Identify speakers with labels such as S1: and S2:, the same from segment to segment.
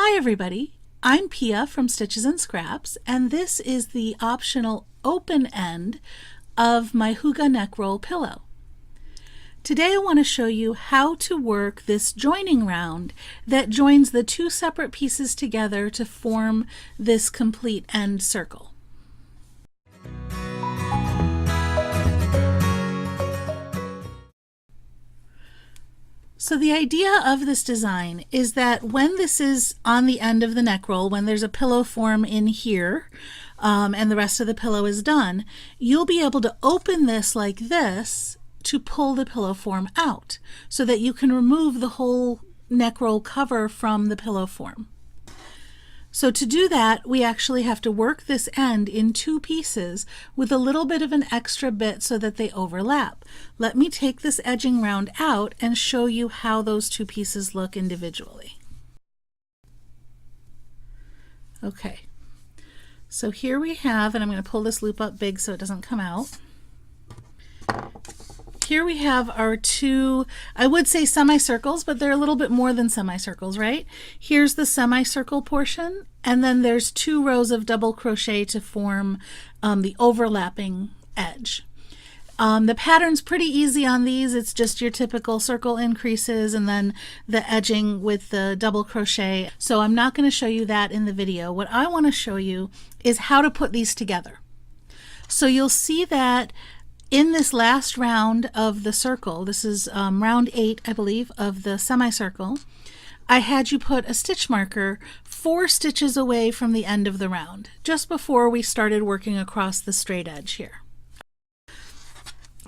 S1: Hi everybody, I'm Pia from Stitches and Scraps, and this is the optional open end of my Hygge neck roll pillow. Today I want to show you how to work this joining round that joins the two separate pieces together to form this complete end circle. So the idea of this design is that when this is on the end of the neck roll, when there's a pillow form in here and the rest of the pillow is done, you'll be able to open this like this to pull the pillow form out so that you can remove the whole neck roll cover from the pillow form. So to do that, we actually have to work this end in two pieces with a little bit of an extra bit so that they overlap. Let me take this edging round out and show you how those two pieces look individually. Okay, so here we have, and I'm going to pull this loop up big so it doesn't come out. Here we have our two, I would say semicircles, but they're a little bit more than semicircles, right? Here's the semicircle portion, and then there's 2 rows of double crochet to form the overlapping edge. The pattern's pretty easy on these. It's just your typical circle increases and then the edging with the double crochet. So I'm not going to show you that in the video. What I want to show you is how to put these together. So you'll see that in this last round of the circle, this is round 8, I believe, of the semicircle, I had you put a stitch marker 4 stitches away from the end of the round, just before we started working across the straight edge here.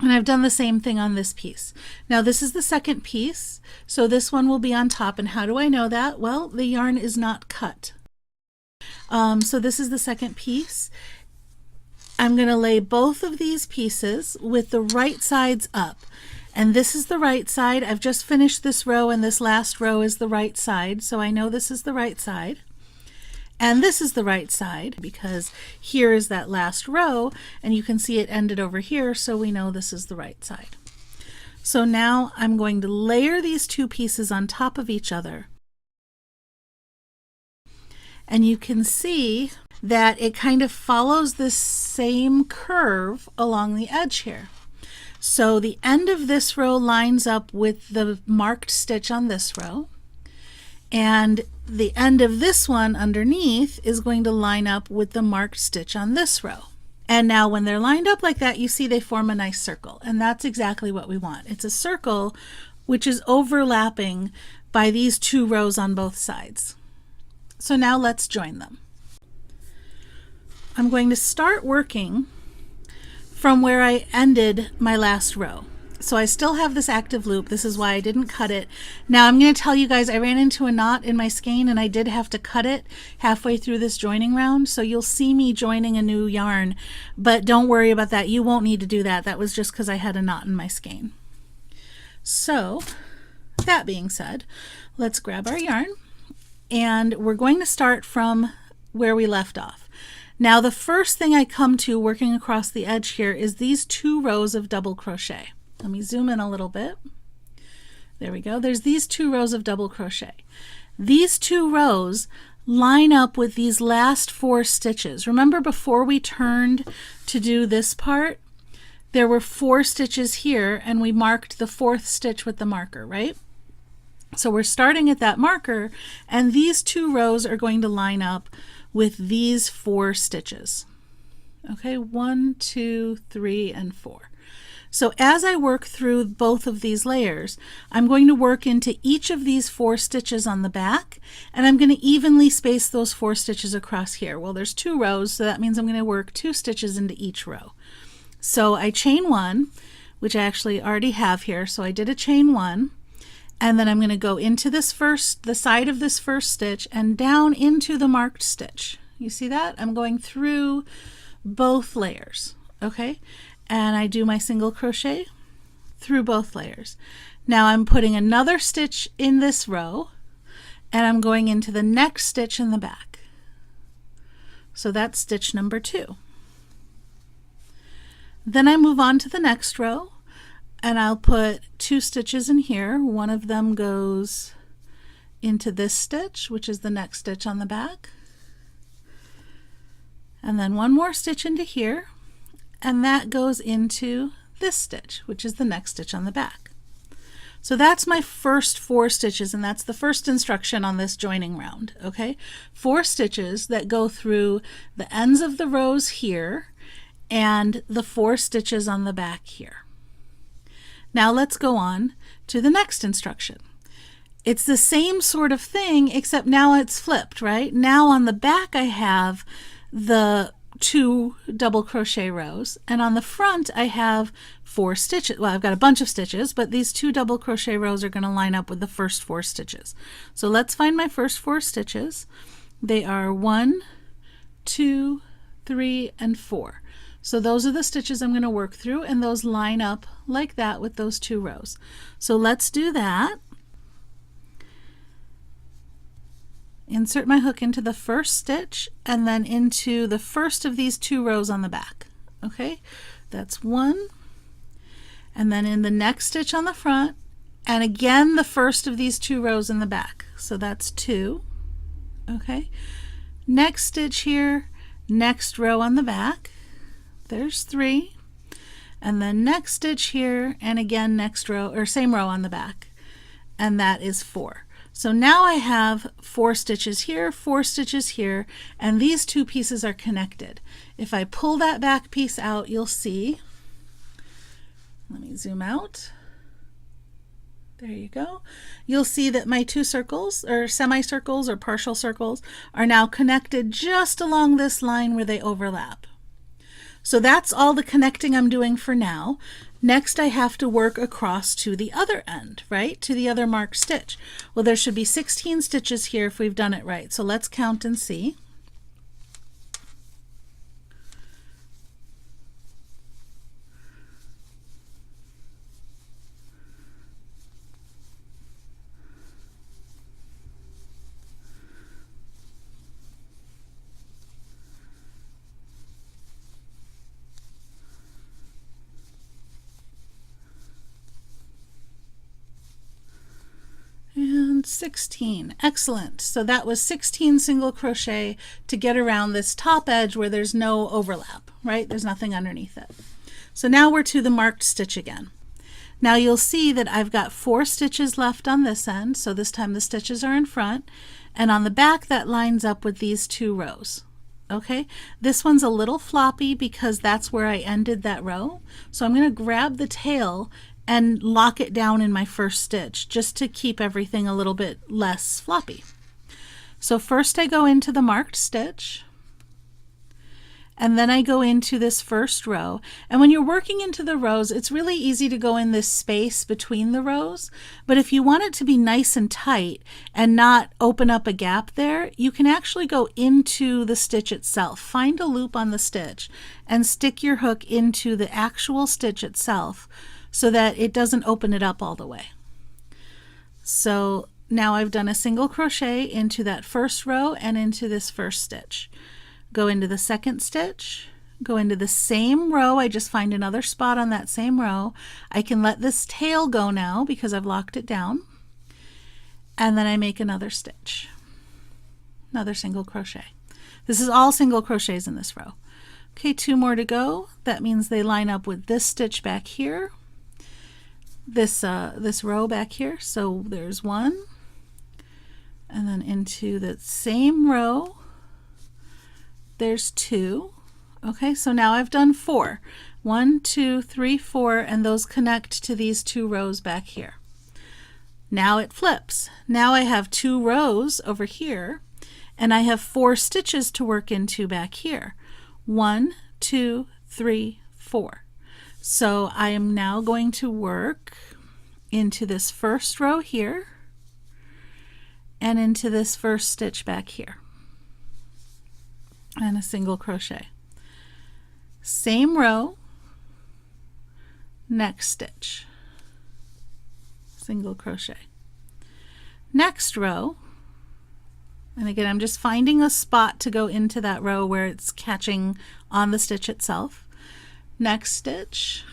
S1: And I've done the same thing on this piece. Now this is the second piece, so this one will be on top. And how do I know that? Well, the yarn is not cut. So this is the second piece. I'm going to lay both of these pieces with the right sides up. And this is the right side. I've just finished this row and this last row is the right side. So I know this is the right side. And this is the right side because here is that last row and you can see it ended over here. So we know this is the right side. So now I'm going to layer these two pieces on top of each other. And you can see that it kind of follows this same curve along the edge here. So the end of this row lines up with the marked stitch on this row, and the end of this one underneath is going to line up with the marked stitch on this row. And now when they're lined up like that, you see they form a nice circle, and that's exactly what we want. It's a circle which is overlapping by these 2 rows on both sides. So now let's join them. I'm going to start working from where I ended my last row. So I still have this active loop. This is why I didn't cut it. Now I'm going to tell you guys I ran into a knot in my skein and I did have to cut it halfway through this joining round. So you'll see me joining a new yarn, but don't worry about that. You won't need to do that. That was just because I had a knot in my skein. So that being said, let's grab our yarn and we're going to start from where we left off. Now the first thing I come to working across the edge here is these 2 rows of double crochet. Let me zoom in a little bit. There we go. There's these 2 rows of double crochet. These 2 rows line up with these last 4 stitches. Remember before we turned to do this part, there were 4 stitches here and we marked the 4th stitch with the marker, right? So we're starting at that marker and these 2 rows are going to line up with these 4 stitches. Okay, 1, 2, 3, and 4. So as I work through both of these layers, I'm going to work into each of these 4 stitches on the back, and I'm going to evenly space those 4 stitches across here. Well, there's 2 rows, so that means I'm going to work 2 stitches into each row. So I chain 1, which I actually already have here, so I did a chain 1. And then I'm going to go into this the side of this first stitch and down into the marked stitch. You see that? I'm going through both layers, okay? And I do my single crochet through both layers. Now I'm putting another stitch in this row and I'm going into the next stitch in the back. So that's stitch number 2. Then I move on to the next row. And I'll put 2 stitches in here. One of them goes into this stitch, which is the next stitch on the back, and then one more stitch into here, and that goes into this stitch, which is the next stitch on the back. So that's my first 4 stitches, and that's the first instruction on this joining round, okay? 4 stitches that go through the ends of the rows here and the 4 stitches on the back here. Now let's go on to the next instruction. It's the same sort of thing, except now it's flipped, right? Now on the back I have the 2 double crochet rows, and on the front I have 4 stitches. Well, I've got a bunch of stitches, but these 2 double crochet rows are going to line up with the first 4 stitches. So let's find my first 4 stitches. They are 1, 2, 3, and 4. So those are the stitches I'm going to work through, and those line up like that with those 2 rows. So let's do that. Insert my hook into the first stitch and then into the first of these 2 rows on the back. Okay, that's 1, and then in the next stitch on the front, and again the first of these 2 rows in the back. So that's 2. Okay, next stitch here, next row on the back, there's 3, and then next stitch here, and again next row, or same row on the back, and that is 4. So now I have 4 stitches here, 4 stitches here, and these 2 pieces are connected. If I pull that back piece out, you'll see, let me zoom out. There you go. You'll see that my 2 circles, or semicircles or partial circles, are now connected just along this line where they overlap. So that's all the connecting I'm doing for now. Next I have to work across to the other end, right? To the other marked stitch. Well, there should be 16 stitches here if we've done it right. So let's count and see. And 16. Excellent. So that was 16 single crochet to get around this top edge where there's no overlap, right? There's nothing underneath it. So now we're to the marked stitch again. Now you'll see that I've got 4 stitches left on this end, so this time the stitches are in front, and on the back that lines up with these 2 rows. Okay, this one's a little floppy because that's where I ended that row. So I'm going to grab the tail and lock it down in my first stitch just to keep everything a little bit less floppy. So first I go into the marked stitch, and then I go into this first row. And when you're working into the rows, it's really easy to go in this space between the rows, but if you want it to be nice and tight and not open up a gap there, you can actually go into the stitch itself. Find a loop on the stitch and stick your hook into the actual stitch itself so that it doesn't open it up all the way. So now I've done a single crochet into that first row and into this first stitch. Go into the second stitch, go into the same row. I just find another spot on that same row. I can let this tail go now because I've locked it down, and then I make another stitch, another single crochet. This is all single crochets in this row. Okay, 2 more to go. That means they line up with this stitch back here, this row back here. So there's 1, and then into the same row there's 2. Okay, so now I've done 4. 1, 2, 3, 4, and those connect to these 2 rows back here. Now it flips. Now I have 2 rows over here, and I have 4 stitches to work into back here. 1, 2, 3, 4. So I am now going to work into this first row here and into this first stitch back here, and a single crochet. Same row, next stitch, single crochet. Next row, and again I'm just finding a spot to go into that row where it's catching on the stitch itself. Next stitch,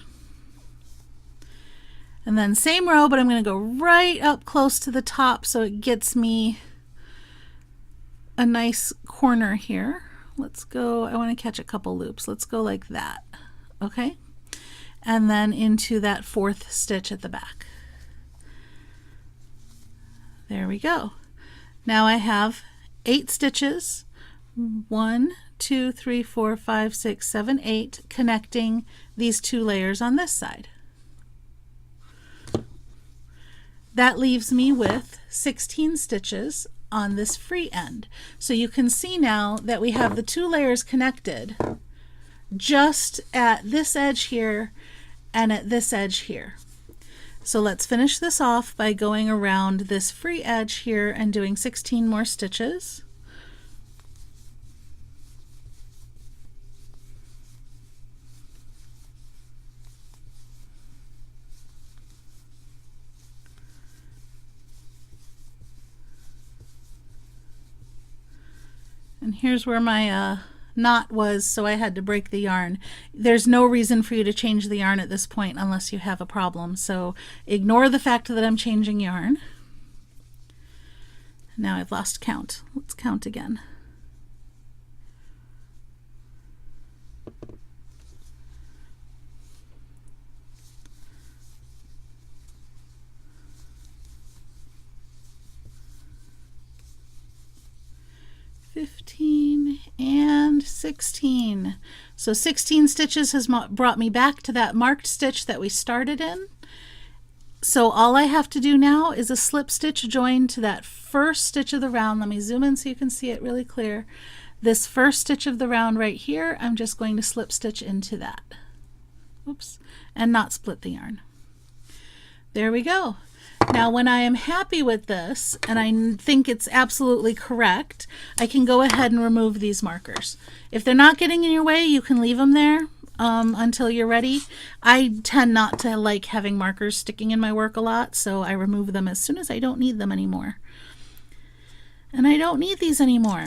S1: And then same row, but I'm going to go right up close to the top so it gets me a nice corner here. Let's go, I want to catch a couple loops. Let's go like that, okay? And then into that 4th stitch at the back. There we go. Now I have 8 stitches, 1, 2, 3, 4, 5, 6, 7, 8, connecting these 2 layers on this side. That leaves me with 16 stitches on this free end. So you can see now that we have the 2 layers connected just at this edge here and at this edge here. So let's finish this off by going around this free edge here and doing 16 more stitches. And here's where my knot was, so I had to break the yarn. There's no reason for you to change the yarn at this point unless you have a problem, so ignore the fact that I'm changing yarn. Now I've lost count. Let's count again. And 16. So 16 stitches has brought me back to that marked stitch that we started in. So all I have to do now is a slip stitch join to that first stitch of the round. Let me zoom in so you can see it really clear. This first stitch of the round right here, I'm just going to slip stitch into that. Oops, and not split the yarn. There we go. Now when I am happy with this and I think it's absolutely correct, I can go ahead and remove these markers. If they're not getting in your way, you can leave them there until you're ready. I tend not to like having markers sticking in my work a lot, so I remove them as soon as I don't need them anymore. And I don't need these anymore.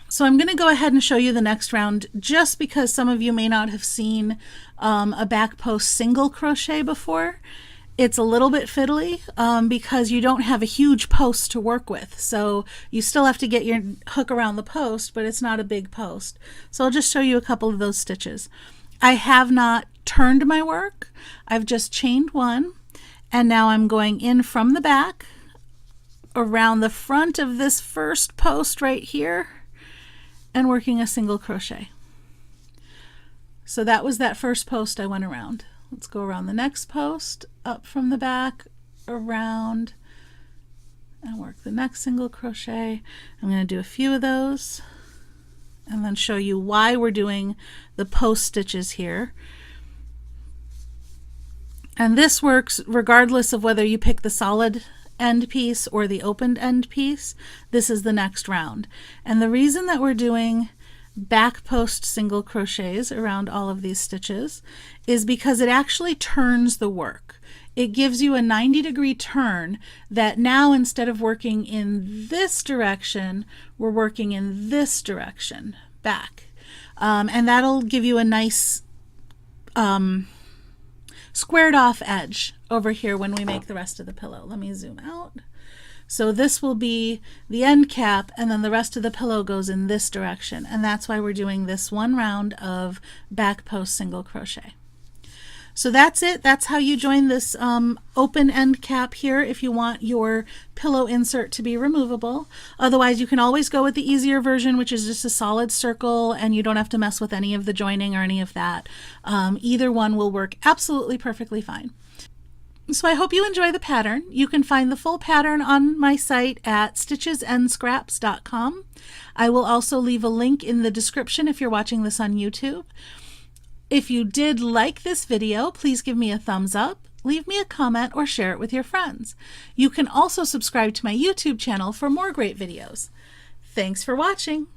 S1: So I'm going to go ahead and show you the next round just because some of you may not have seen a back post single crochet before. It's a little bit fiddly because you don't have a huge post to work with. So you still have to get your hook around the post, but it's not a big post. So I'll just show you a couple of those stitches. I have not turned my work. I've just chained 1, and now I'm going in from the back around the front of this first post right here and working a single crochet. So that was that first post I went around. Let's go around the next post, up from the back, around, and work the next single crochet. I'm going to do a few of those and then show you why we're doing the post stitches here. And this works regardless of whether you pick the solid end piece or the opened end piece. This is the next round. And the reason that we're doing back post single crochets around all of these stitches is because it actually turns the work. It gives you a 90-degree turn that now instead of working in this direction, we're working in this direction back. And that'll give you a nice squared off edge over here when we make the rest of the pillow. Let me zoom out. So this will be the end cap, and then the rest of the pillow goes in this direction, and that's why we're doing this one round of back post single crochet. So that's it. That's how you join this open end cap here if you want your pillow insert to be removable. Otherwise, you can always go with the easier version, which is just a solid circle, and you don't have to mess with any of the joining or any of that. Either one will work absolutely perfectly fine. So I hope you enjoy the pattern. You can find the full pattern on my site at stitchesandscraps.com. I will also leave a link in the description if you're watching this on YouTube. If you did like this video, please give me a thumbs up, leave me a comment, or share it with your friends. You can also subscribe to my YouTube channel for more great videos. Thanks for watching.